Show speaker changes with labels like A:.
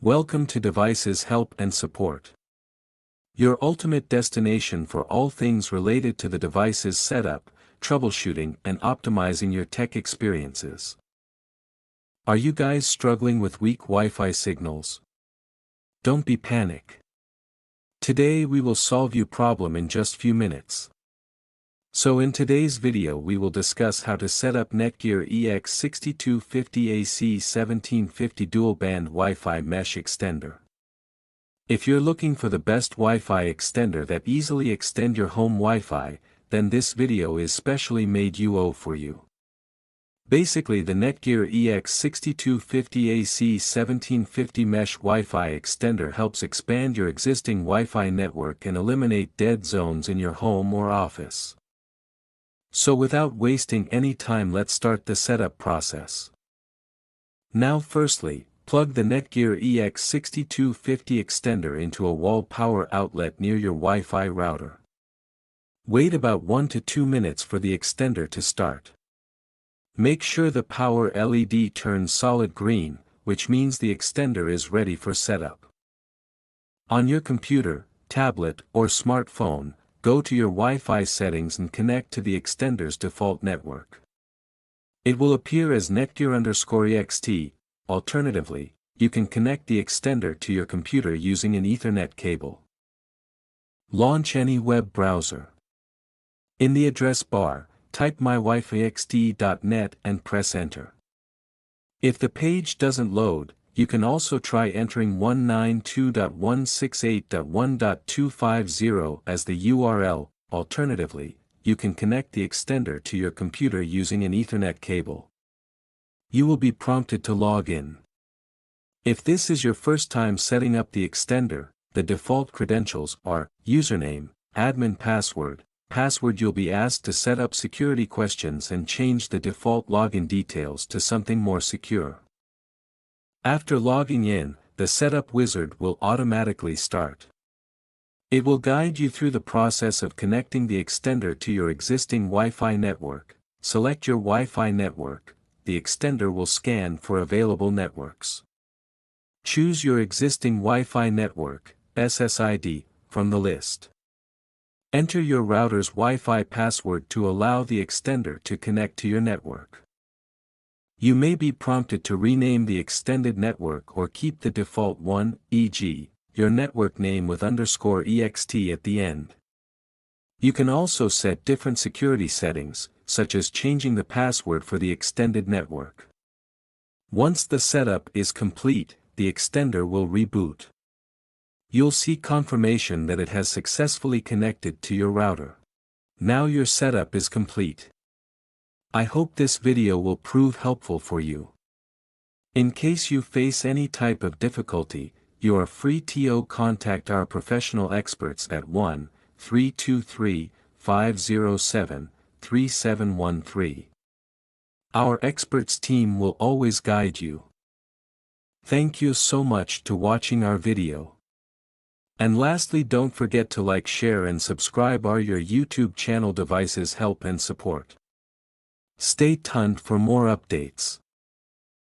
A: Welcome to Devices Help and Support, your ultimate destination for all things related to the device's setup, troubleshooting and optimizing your tech experiences. Are you guys struggling with weak Wi-Fi signals? Don't be panic. Today we will solve your problem in just few minutes. So in today's video we will discuss how to set up Netgear EX6250 AC1750 dual-band Wi-Fi mesh extender. If you're looking for the best Wi-Fi extender that easily extend your home Wi-Fi, then this video is specially made for you. Basically, the Netgear EX6250 AC1750 mesh Wi-Fi extender helps expand your existing Wi-Fi network and eliminate dead zones in your home or office. So without wasting any time, let's start the setup process. Now firstly, plug the Netgear EX6250 extender into a wall power outlet near your Wi-Fi router. Wait about 1 to 2 minutes for the extender to start. Make sure the power LED turns solid green, which means the extender is ready for setup. On your computer, tablet, or smartphone, go to your Wi-Fi settings and connect to the extender's default network. It will appear as Netgear_EXT. Alternatively, you can connect the extender to your computer using an Ethernet cable. Launch any web browser. In the address bar, type mywifixt.net and press enter. If the page doesn't load, you can also try entering 192.168.1.250 as the URL. Alternatively, you can connect the extender to your computer using an Ethernet cable. You will be prompted to log in. If this is your first time setting up the extender, the default credentials are username, admin password. You'll be asked to set up security questions and change the default login details to something more secure. After logging in, the setup wizard will automatically start. It will guide you through the process of connecting the extender to your existing Wi-Fi network. Select your Wi-Fi network. The extender will scan for available networks. Choose your existing Wi-Fi network, SSID, from the list. Enter your router's Wi-Fi password to allow the extender to connect to your network. You may be prompted to rename the extended network or keep the default one, e.g., your network name with _ext at the end. You can also set different security settings, such as changing the password for the extended network. Once the setup is complete, the extender will reboot. You'll see confirmation that it has successfully connected to your router. Now your setup is complete. I hope this video will prove helpful for you. In case you face any type of difficulty, you are free to contact our professional experts at 1-323-507-3713. Our experts team will always guide you. Thank you so much for watching our video. And lastly, don't forget to like, share and subscribe your YouTube channel Devices Help and Support. Stay tuned for more updates.